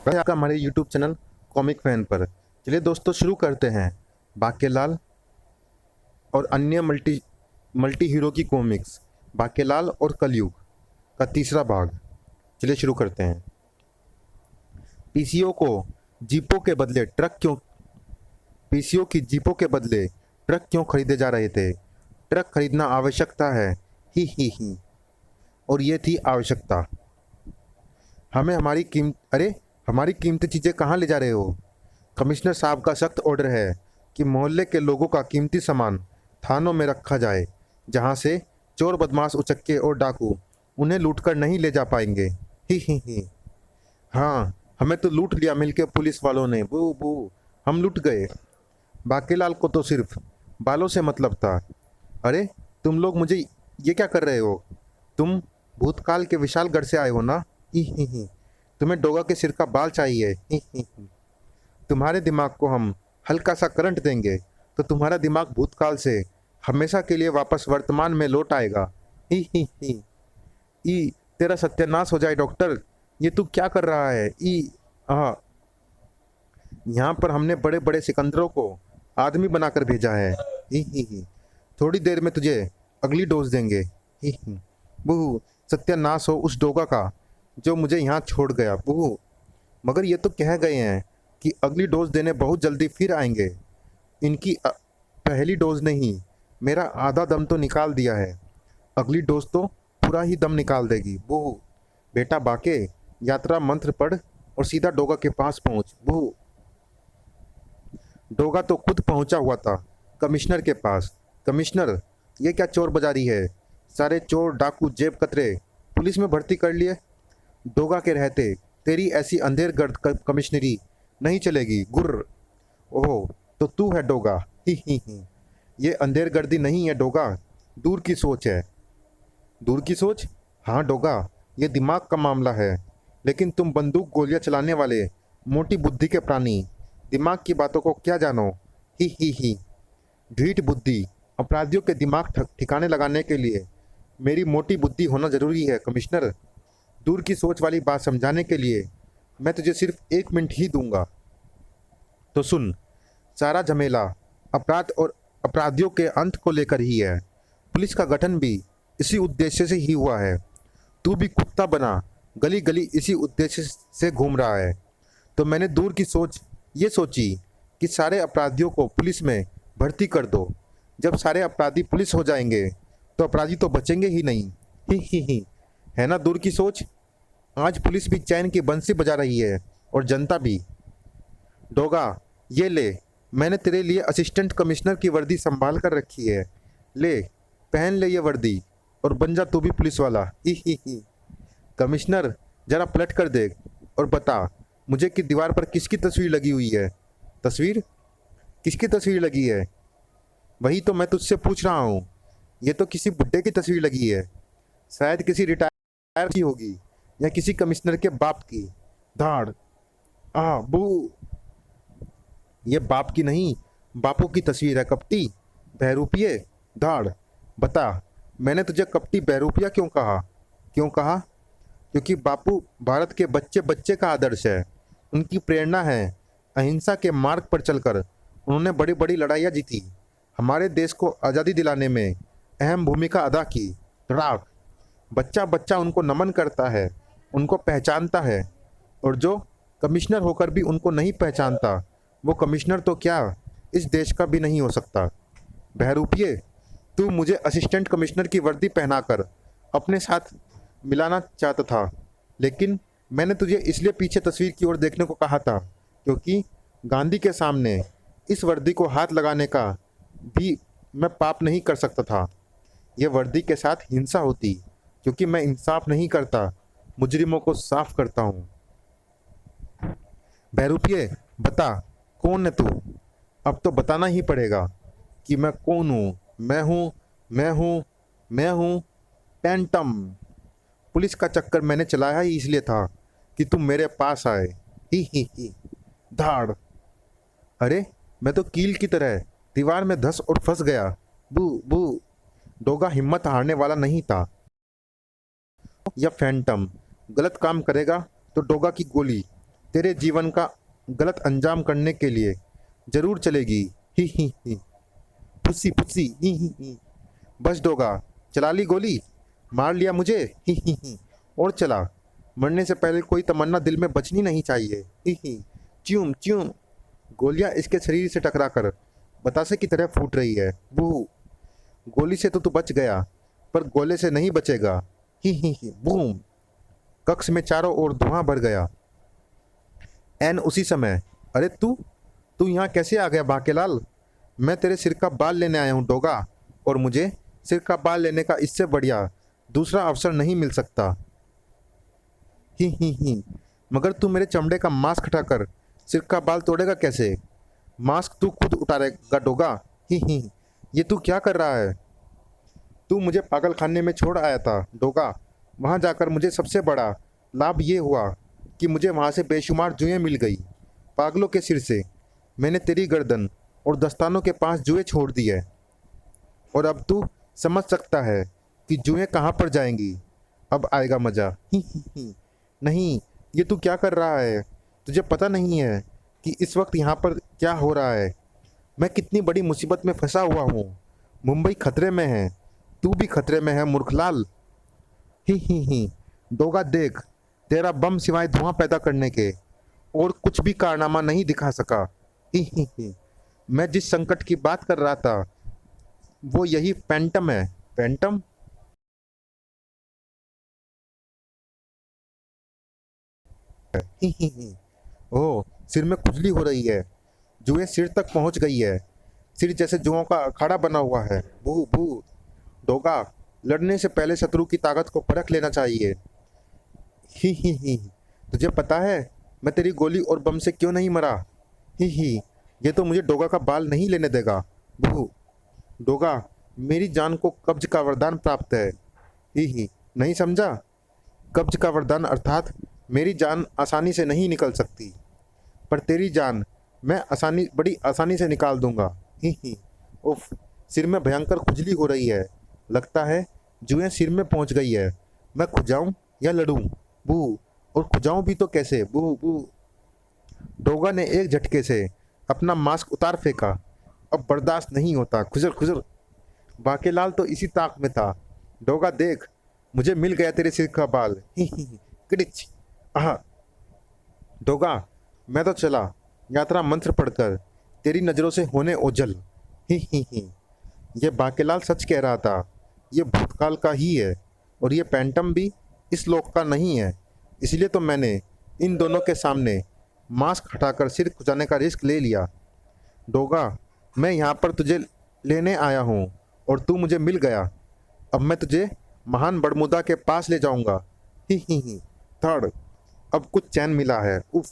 भाई आपका हमारे यूट्यूब चैनल कॉमिक फैन पर। चलिए दोस्तों शुरू करते हैं बाकेलाल और अन्य मल्टी मल्टी हीरो की कॉमिक्स, बाकेलाल और कलयुग का तीसरा भाग। चलिए शुरू करते हैं। पीसीओ को जीपों के बदले ट्रक क्यों पीसीओ की जीपों के बदले ट्रक क्यों खरीदे जा रहे थे? ट्रक खरीदना आवश्यकता है। ही और ये थी आवश्यकता। हमें हमारी कीमती चीज़ें कहाँ ले जा रहे हो? कमिश्नर साहब का सख्त ऑर्डर है कि मोहल्ले के लोगों का कीमती सामान थानों में रखा जाए, जहाँ से चोर बदमाश उचक्के और डाकू उन्हें लूटकर नहीं ले जा पाएंगे। ही हाँ, हमें तो लूट लिया मिलके पुलिस वालों ने। बू बू, हम लूट गए। बाकीलाल को तो सिर्फ बालों से मतलब था। अरे तुम लोग मुझे ये क्या कर रहे हो? तुम भूतकाल के विशालगढ़ से आए हो ना? ही तुम्हें डोगा के सिर का बाल चाहिए। ही तुम्हारे दिमाग को हम हल्का सा करंट देंगे तो तुम्हारा दिमाग भूतकाल से हमेशा के लिए वापस वर्तमान में लौट आएगा। ही ई तेरा सत्यानाश हो जाए डॉक्टर। ये तू क्या कर रहा है? ई आ यहाँ पर हमने बड़े बड़े सिकंदरों को आदमी बनाकर भेजा है। ही थोड़ी देर में तुझे अगली डोज देंगे। ही बहू, सत्यानाश हो उस डोगा का जो मुझे यहाँ छोड़ गया। बहू, मगर ये तो कह गए हैं कि अगली डोज देने बहुत जल्दी फिर आएंगे। इनकी पहली डोज ने ही मेरा आधा दम तो निकाल दिया है, अगली डोज तो पूरा ही दम निकाल देगी। बहू बेटा बाके, यात्रा मंत्र पढ़ और सीधा डोगा के पास पहुंच। बहू, डोगा तो खुद पहुंचा हुआ था कमिश्नर के पास। कमिश्नर, ये क्या चोर बाजारी है? सारे चोर डाकू जेब कतरे पुलिस में भर्ती कर लिए। डोगा के रहते तेरी ऐसी अंधेर गर्द कमिश्नरी नहीं चलेगी। गुर्र। ओह, तो तू है डोगा। ही ये अंधेर गर्दी नहीं है डोगा, दूर की सोच है। दूर की सोच? हाँ डोगा, ये दिमाग का मामला है। लेकिन तुम बंदूक गोलियां चलाने वाले मोटी बुद्धि के प्राणी, दिमाग की बातों को क्या जानो? ही ढीठ बुद्धि। अपराधियों के दिमाग ठिकाने लगाने के लिए मेरी मोटी बुद्धि होना जरूरी है कमिश्नर। दूर की सोच वाली बात समझाने के लिए मैं तुझे सिर्फ 1 मिनट ही दूंगा। तो सुन, सारा झमेला अपराध और अपराधियों के अंत को लेकर ही है। पुलिस का गठन भी इसी उद्देश्य से ही हुआ है। तू भी कुत्ता बना गली गली इसी उद्देश्य से घूम रहा है। तो मैंने दूर की सोच ये सोची कि सारे अपराधियों को पुलिस में भर्ती कर दो। जब सारे अपराधी पुलिस हो जाएंगे तो अपराधी तो बचेंगे ही नहीं। ही है ना दूर की सोच? आज पुलिस भी चैन की बंसी बजा रही है और जनता भी। डोगा, ये ले, मैंने तेरे लिए असिस्टेंट कमिश्नर की वर्दी संभाल कर रखी है। ले, पहन ले ये वर्दी और बन जा तू भी पुलिस वाला। ही कमिश्नर, जरा पलट कर देख और बता मुझे कि दीवार पर किसकी तस्वीर लगी हुई है? तस्वीर? किसकी तस्वीर लगी है? वही तो मैं तुझसे पूछ रहा हूँ। ये तो किसी बुड्ढे की तस्वीर लगी है, शायद किसी रिटायर की होगी या किसी कमिश्नर के बाप की। धाड़। बू, ये बाप की नहीं, बापू की तस्वीर है कपटी बहरूपिये। धाड़। बता, मैंने तुझे कपटी बहरूपिया क्यों कहा? क्यों कहा? क्योंकि बापू भारत के बच्चे बच्चे का आदर्श है। उनकी प्रेरणा है अहिंसा के मार्ग पर चलकर उन्होंने बड़ी बड़ी लड़ाइयाँ जीती, हमारे देश को आज़ादी दिलाने में अहम भूमिका अदा की। राख। बच्चा बच्चा उनको नमन करता है, उनको पहचानता है। और जो कमिश्नर होकर भी उनको नहीं पहचानता, वो कमिश्नर तो क्या इस देश का भी नहीं हो सकता। बहरूपिये, तू मुझे असिस्टेंट कमिश्नर की वर्दी पहनाकर अपने साथ मिलाना चाहता था, लेकिन मैंने तुझे इसलिए पीछे तस्वीर की ओर देखने को कहा था क्योंकि गांधी के सामने इस वर्दी को हाथ लगाने का भी मैं पाप नहीं कर सकता था। यह वर्दी के साथ हिंसा होती, क्योंकि मैं इंसाफ नहीं करता, मुजरिमों को साफ करता हूँ। बहरूपिये, बता, कौन है तू? अब तो बताना ही पड़ेगा कि मैं कौन हूँ। मैं हूँ पैंटम। पुलिस का चक्कर मैंने चलाया ही इसलिए था कि तुम मेरे पास आए। ही धाड़। अरे मैं तो कील की तरह दीवार में धंस और फंस गया। बू बू। डोगा हिम्मत हारने वाला नहीं था। या फैंटम गलत काम करेगा तो डोगा की गोली तेरे जीवन का गलत अंजाम करने के लिए जरूर चलेगी। ही फुस्सी फुस्सी ही। बस डोगा, चला ली गोली, मार लिया मुझे। ही और चला। मरने से पहले कोई तमन्ना दिल में बचनी नहीं चाहिए। ही च्यूम च्यूम। गोलियां इसके शरीर से टकराकर बतासे की तरह फूट रही है। बू। गोली से तो तू बच गया, पर गोले से नहीं बचेगा। ही बूम। कक्ष में चारों ओर धुआं भर गया। एन उसी समय, अरे तू तू यहाँ कैसे आ गया बाकेलाल? मैं तेरे सिर का बाल लेने आया हूँ डोगा, और मुझे सिर का बाल लेने का इससे बढ़िया दूसरा अवसर नहीं मिल सकता। ही मगर तू मेरे चमड़े का मास्क हटाकर सिर का बाल तोड़ेगा कैसे? मास्क तू खुद उतारेगा डोगा। ही ये तू क्या कर रहा है? तू मुझे पागल खाने में छोड़ आया था डोगा। वहाँ जाकर मुझे सबसे बड़ा लाभ ये हुआ कि मुझे वहाँ से बेशुमार जुएं मिल गई। पागलों के सिर से मैंने तेरी गर्दन और दस्तानों के पास जुएं छोड़ दी है। और अब तू समझ सकता है कि जुएं कहाँ पर जाएंगी। अब आएगा मज़ा। नहीं, ये तू क्या कर रहा है? तुझे पता नहीं है कि इस वक्त यहाँ पर क्या हो रहा है? मैं कितनी बड़ी मुसीबत में फंसा हुआ हूँ। मुंबई खतरे में है, तू भी खतरे में है मूर्खलाल। ही डोगा देख, तेरा बम सिवाय धुआं पैदा करने के और कुछ भी कारनामा नहीं दिखा सका। ही मैं जिस संकट की बात कर रहा था वो यही फैंटम है। फैंटम? ही ओह, सिर में खुजली हो रही है। जुएं सिर तक पहुंच गई है। सिर जैसे जुओं का अखाड़ा बना हुआ है। भू भू। डोगा, लड़ने से पहले शत्रु की ताकत को परख लेना चाहिए। ही तुझे पता है मैं तेरी गोली और बम से क्यों नहीं मरा? ही ये तो मुझे डोगा का बाल नहीं लेने देगा। बहू। डोगा, मेरी जान को कब्ज का वरदान प्राप्त है। ही नहीं समझा? कब्ज का वरदान अर्थात मेरी जान आसानी से नहीं निकल सकती, पर तेरी जान मैं बड़ी आसानी से निकाल दूंगा। ही उफ, सिर में भयंकर खुजली हो रही है। लगता है जुएं सिर में पहुंच गई है। मैं खुजाऊं या लड़ूं? बू। और खुजाऊं भी तो कैसे? बू बू। डोगा ने एक झटके से अपना मास्क उतार फेंका। अब बर्दाश्त नहीं होता। खुजर खुजर। बाकेलाल तो इसी ताक में था। डोगा देख, मुझे मिल गया तेरे सिर का बाल। ही किडिच। आह। डोगा, मैं तो चला यात्रा मंत्र पढ़कर तेरी नज़रों से होने ओझल। ही ये बाकेलाल सच कह रहा था। ये भूतकाल का ही है, और ये पैंटम भी इस लोक का नहीं है। इसलिए तो मैंने इन दोनों के सामने मास्क हटाकर सिर खुजाने का रिस्क ले लिया। डोगा, मैं यहाँ पर तुझे लेने आया हूँ और तू मुझे मिल गया। अब मैं तुझे महान बड़मुदा के पास ले जाऊँगा। ही थर्ड। अब कुछ चैन मिला है। उफ।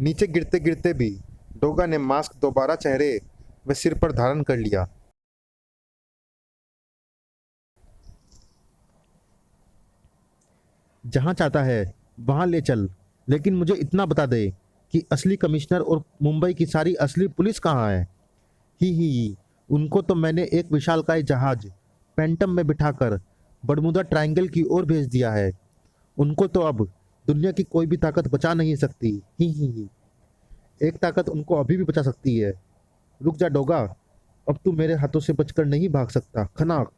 नीचे गिरते गिरते भी डोगा ने मास्क दोबारा चेहरे व सिर पर धारण कर लिया। जहाँ चाहता है वहाँ ले चल, लेकिन मुझे इतना बता दे कि असली कमिश्नर और मुंबई की सारी असली पुलिस कहाँ है? ही उनको तो मैंने एक विशालकाय जहाज पैंटम में बिठाकर बरमूदा ट्रायंगल की ओर भेज दिया है। उनको तो अब दुनिया की कोई भी ताकत बचा नहीं सकती। ही एक ताकत उनको अभी भी बचा सकती है। रुक जा डोगा, अब तू मेरे हाथों से बचकर नहीं भाग सकता। खनाक।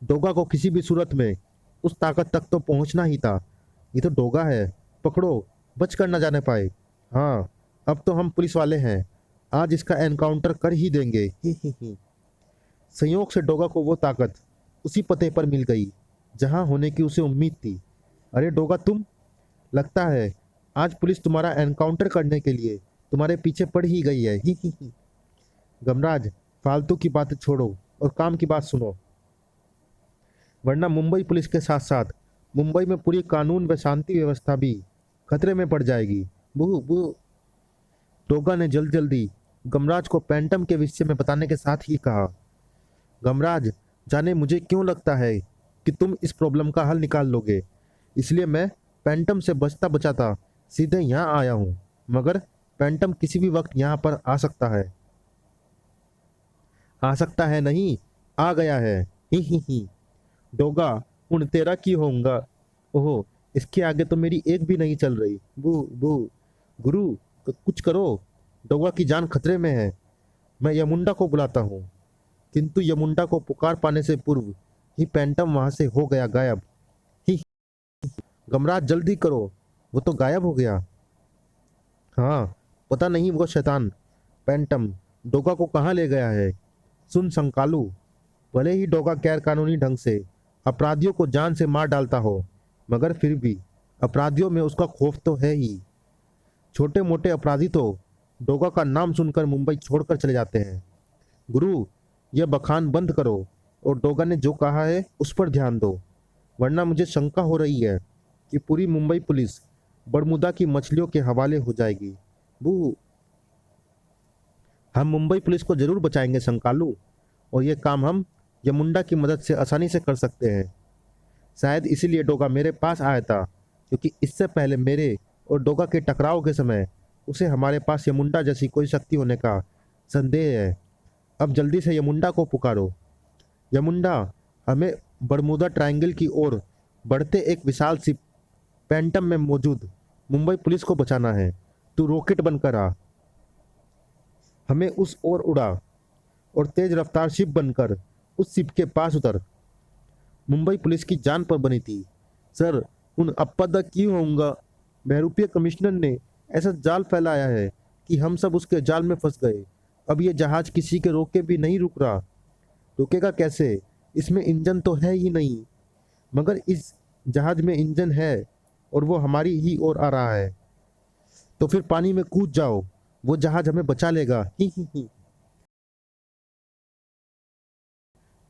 डोगा को किसी भी सूरत में उस ताकत तक तो पहुंचना ही था। ये तो डोगा है, पकड़ो, बच कर न जाने पाए। हाँ, अब तो हम पुलिस वाले हैं, आज इसका एनकाउंटर कर ही देंगे। ही संयोग से डोगा को वो ताकत उसी पते पर मिल गई जहां होने की उसे उम्मीद थी। अरे डोगा, तुम, लगता है आज पुलिस तुम्हारा एनकाउंटर करने के लिए तुम्हारे पीछे पड़ ही गई है। ही गमराज, फालतू की बातें छोड़ो और काम की बात सुनो, वरना मुंबई पुलिस के साथ साथ मुंबई में पूरी कानून व शांति व्यवस्था भी खतरे में पड़ जाएगी। बू बू। डोगा ने जल्दी जल्दी गमराज को पैंटम के विषय में बताने के साथ ही कहा, गमराज, जाने मुझे क्यों लगता है कि तुम इस प्रॉब्लम का हल निकाल लोगे, इसलिए मैं पैंटम से बचता बचाता सीधे यहाँ आया हूँ। मगर पैंटम किसी भी वक्त यहाँ पर आ सकता है। आ सकता है नहीं, आ गया है। ही डोगा, उन तेरा की होऊंगा। ओहो, इसके आगे तो मेरी एक भी नहीं चल रही। बू बू। गुरु, कुछ करो, डोगा की जान खतरे में है। मैं यमुंडा को बुलाता हूँ। किंतु यमुंडा को पुकार पाने से पूर्व ही पैंटम वहां से हो गया गायब। ही। गमराज जल्दी करो, वो तो गायब हो गया। हाँ, पता नहीं वो शैतान पैंटम डोगा को कहाँ ले गया है। सुन संकालू, भले ही डोगा गैर कानूनी ढंग से अपराधियों को जान से मार डालता हो, मगर फिर भी अपराधियों में उसका खौफ तो है ही। छोटे मोटे अपराधी तो डोगा का नाम सुनकर मुंबई छोड़कर चले जाते हैं। गुरु, यह बखान बंद करो और डोगा ने जो कहा है उस पर ध्यान दो, वरना मुझे शंका हो रही है कि पूरी मुंबई पुलिस बरमुदा की मछलियों के हवाले हो जाएगी। बू। हम मुंबई पुलिस को जरूर बचाएंगे संकालू, और ये काम हम यमुंडा की मदद से आसानी से कर सकते हैं। शायद इसीलिए डोगा मेरे पास आया था, क्योंकि इससे पहले मेरे और डोगा के टकराव के समय उसे हमारे पास यमुंडा जैसी कोई शक्ति होने का संदेह है। अब जल्दी से यमुंडा को पुकारो। यमुंडा, हमें बरमुदा ट्रायंगल की ओर बढ़ते एक विशाल सी पैंटम में मौजूद मुंबई पुलिस को बचाना है। तू रॉकेट बनकर आ, हमें उस ओर उड़ा और तेज रफ्तार शिप बनकर उस शिप के पास उतर। मुंबई पुलिस की जान पर बनी थी। सर, उन अपदा क्यों होऊंगा। बहरूपीय कमिश्नर ने ऐसा जाल फैलाया है कि हम सब उसके जाल में फंस गए। अब ये जहाज किसी के रोके भी नहीं रुक रहा। रुकेगा कैसे, इसमें इंजन तो है ही नहीं। मगर इस जहाज में इंजन है और वो हमारी ही ओर आ रहा है। तो फिर पानी में कूद जाओ, वो जहाज हमें बचा लेगा। ही।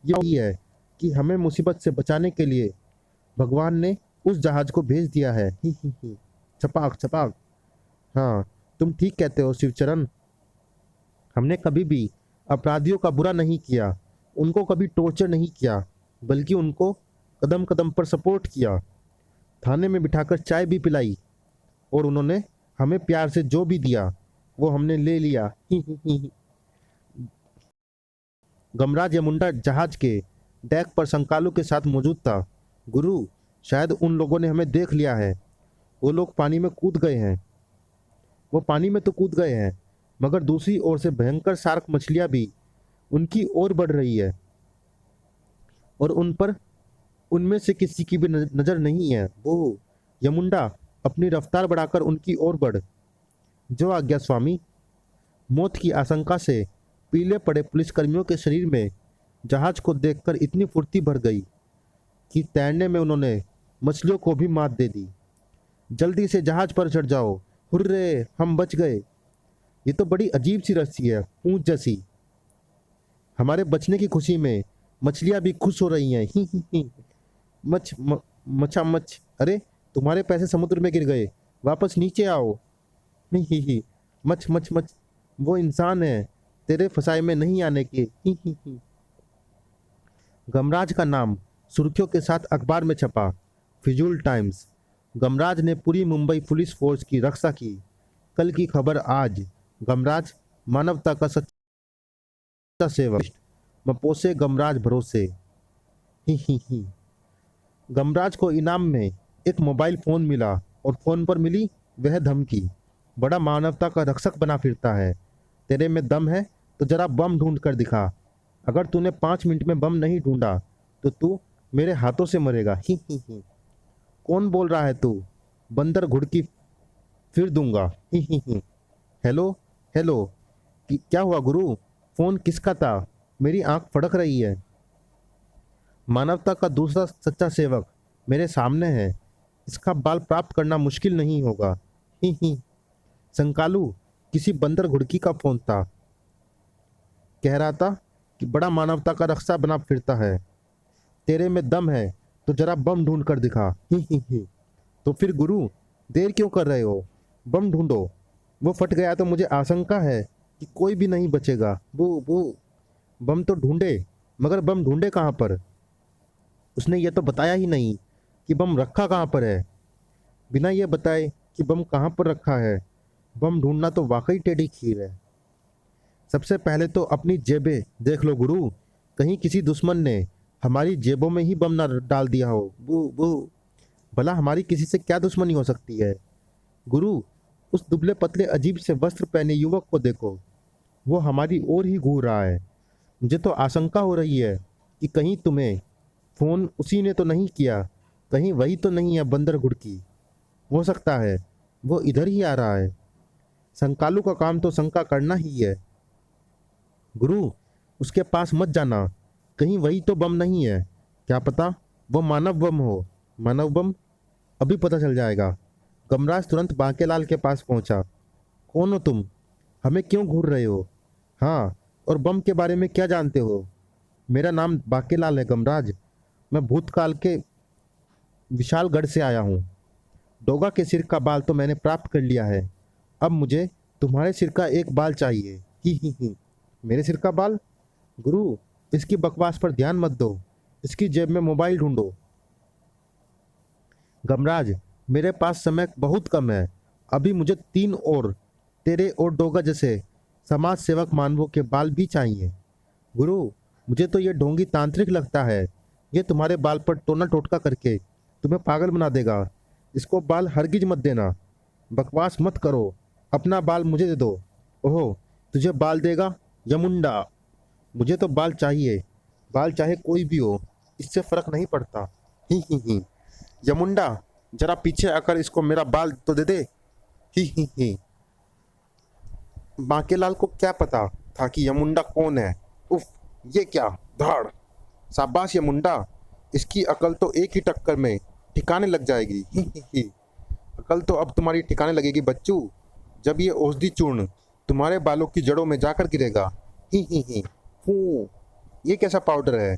यही है कि हमें मुसीबत से बचाने के लिए भगवान ने उस जहाज को भेज दिया है। ही। छपाक छपाक। हाँ, तुम ठीक कहते हो शिवचरण। हमने कभी भी अपराधियों का बुरा नहीं किया, उनको कभी टॉर्चर नहीं किया, बल्कि उनको कदम कदम पर सपोर्ट किया। थाने में बिठाकर चाय भी पिलाई और उन्होंने हमें प्यार से जो भी दिया वो हमने ले लिया। ही। गमराज यमुंडा जहाज के डेक पर संकालू के साथ मौजूद था। गुरु, शायद उन लोगों ने हमें देख लिया है। वो लोग पानी में कूद गए हैं। वो पानी में तो कूद गए हैं, मगर दूसरी ओर से भयंकर शार्क मछलियां भी उनकी ओर बढ़ रही है और उन पर उनमें से किसी की भी नजर नहीं है। वो यमुंडा, अपनी रफ्तार बढ़ाकर उनकी ओर बढ़। जो आज्ञा स्वामी। मौत की आशंका से पीले पड़े पुलिसकर्मियों के शरीर में जहाज को देखकर इतनी फुर्ती भर गई कि तैरने में उन्होंने मछलियों को भी मात दे दी। जल्दी से जहाज पर चढ़ जाओ। हुर्रे, हम बच गए। ये तो बड़ी अजीब सी रस्सी है, पूंछ जैसी। हमारे बचने की खुशी में मछलियां भी खुश हो रही हैं। ही। मच्छा मच्छ। अरे, तुम्हारे पैसे समुद्र में गिर गए, वापस नीचे आओ। ही। Much much much. वो इंसान है, तेरे फसाए में नहीं आने के। ही। गमराज का नाम सुर्खियों के साथ अखबार में छपा। फिजूल टाइम्स। गमराज ने पूरी मुंबई पुलिस फोर्स की रक्षा की। कल की खबर आज। गमराज मानवता का सच्चा सेवक। मपोसे गमराज भरोसे। ही। गमराज को इनाम में एक मोबाइल फोन मिला और फोन पर मिली वह धमकी। बड़ा मानवता का रक्षक बना फिरता है। तेरे में दम है तो जरा बम ढूंढ कर दिखा। अगर तूने 5 मिनट में बम नहीं ढूंढा तो तू मेरे हाथों से मरेगा। ही। कौन बोल रहा है तू। बंदर घुड़की फिर दूंगा। ही। Hello hello. क्या हुआ गुरु, फोन किसका था। मेरी आंख फड़क रही है। मानवता का दूसरा सच्चा सेवक मेरे सामने है। इसका बाल प्राप्त करना मुश्किल नहीं होगा। ही। संकालू, किसी बंदर घुड़की का फोन था। कह रहा था कि बड़ा मानवता का रक्षा बना फिरता है। तेरे में दम है तो जरा बम ढूंढ कर दिखा। ही। तो फिर गुरु, देर क्यों कर रहे हो, बम ढूंढो। वो फट गया तो मुझे आशंका है कि कोई भी नहीं बचेगा। वो बम तो ढूंढे, मगर बम ढूंढे कहाँ पर। उसने ये तो बताया ही नहीं कि बम रखा कहाँ पर है। बिना ये बताए कि बम कहाँ पर रखा है, बम ढूंढना तो वाकई टेढ़ी खीर है। सबसे पहले तो अपनी जेबें देख लो गुरु, कहीं किसी दुश्मन ने हमारी जेबों में ही बम ना डाल दिया हो। बू बू। भला हमारी किसी से क्या दुश्मनी हो सकती है? गुरु, उस दुबले पतले अजीब से वस्त्र पहने युवक को देखो, वो हमारी ओर ही घूर रहा है। मुझे तो आशंका हो रही है कि कहीं तुम्हें फोन उसी ने तो नहीं किया, कहीं वही तो नहीं है बंदर घुड़की। हो सकता है वो इधर ही आ रहा है। संकालू का काम तो शंका करना ही है। गुरु, उसके पास मत जाना, कहीं वही तो बम नहीं है। क्या पता वो मानव बम हो। मानव बम? अभी पता चल जाएगा। गमराज तुरंत बांकेलाल के पास पहुंचा। कौन हो तुम? हमें क्यों घूर रहे हो? हाँ, और बम के बारे में क्या जानते हो? मेरा नाम बांकेलाल है गमराज। मैं भूतकाल के विशालगढ़ से आया हूँ। डोगा के सिर का बाल तो मैंने प्राप्त कर लिया है, अब मुझे तुम्हारे सिर का एक बाल चाहिए। ही। मेरे सिर का बाल? गुरु, इसकी बकवास पर ध्यान मत दो, इसकी जेब में मोबाइल ढूंढो। गमराज, मेरे पास समय बहुत कम है। अभी मुझे 3 और तेरे और डोगा जैसे समाज सेवक मानवों के बाल भी चाहिए। गुरु, मुझे तो ये ढोंगी तांत्रिक लगता है। ये तुम्हारे बाल पर टोना टोटका करके तुम्हें पागल बना देगा। इसको बाल हरगिज मत देना। बकवास मत करो, अपना बाल मुझे दे दो। ओहो, तुझे बाल देगा यमुंडा? मुझे तो बाल चाहिए, बाल चाहे कोई भी हो, इससे फर्क नहीं पड़ता। ही। यमुंडा, जरा पीछे आकर इसको मेरा बाल तो दे दे। ही। बांकेलाल को क्या पता था कि यमुंडा कौन है। उफ, ये क्या धाड़! शाबाश यमुंडा, इसकी अकल तो एक ही टक्कर में ठिकाने लग जाएगी। ही। अकल तो अब तुम्हारी ठिकाने लगेगी बच्चू, जब ये औषधि चूर्ण तुम्हारे बालों की जड़ों में जाकर गिरेगा। ही। फू, ये कैसा पाउडर है?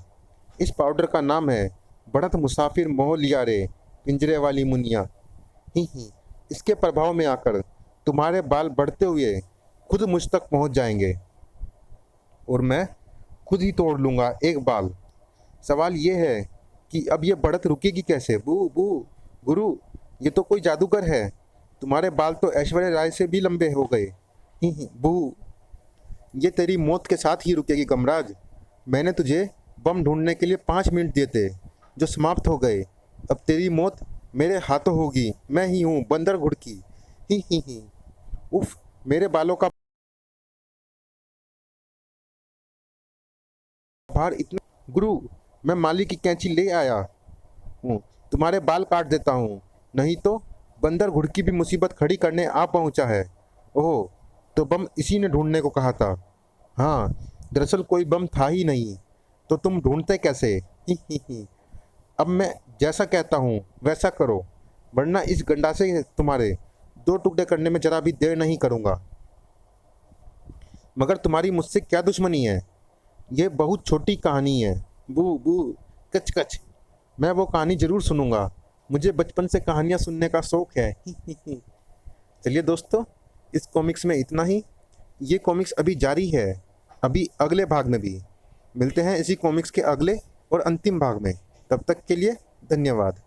इस पाउडर का नाम है बढ़त मुसाफिर मोह लिया रे पिंजरे वाली मुनिया। ही। इसके प्रभाव में आकर तुम्हारे बाल बढ़ते हुए खुद मुझ तक पहुंच जाएंगे और मैं खुद ही तोड़ लूंगा एक बाल। सवाल ये है कि अब ये बढ़त रुकेगी कैसे? बू बू। गुरु, ये तो कोई जादूगर है। तुम्हारे बाल तो ऐश्वर्या राय से भी लंबे हो गए। ही बू। ये तेरी मौत के साथ ही रुकेगी गमराज। मैंने तुझे बम ढूंढने के लिए 5 मिनट दिए थे, जो समाप्त हो गए। अब तेरी मौत मेरे हाथों होगी। मैं ही हूँ बंदर घुड़की। ही। उफ, मेरे बालों का भार इतना। गुरु, मैं माली की कैंची ले आया हूँ, तुम्हारे बाल काट देता हूँ, नहीं तो बंदर घुड़की भी मुसीबत खड़ी करने आ पहुँचा है। ओह, तो बम इसी ने ढूंढने को कहा था। हाँ, दरअसल कोई बम था ही नहीं, तो तुम ढूंढते कैसे? ही। अब मैं जैसा कहता हूँ वैसा करो, वरना इस गंडासे तुम्हारे 2 टुकड़े करने में जरा भी देर नहीं करूँगा। मगर तुम्हारी मुझसे क्या दुश्मनी है? ये बहुत छोटी कहानी है। बू बू। कच कच। मैं वो कहानी जरूर सुनूंगा, मुझे बचपन से कहानियाँ सुनने का शौक है। चलिए दोस्तों, इस कॉमिक्स में इतना ही। ये कॉमिक्स अभी जारी है, अभी अगले भाग में भी मिलते हैं इसी कॉमिक्स के अगले और अंतिम भाग में। तब तक के लिए धन्यवाद।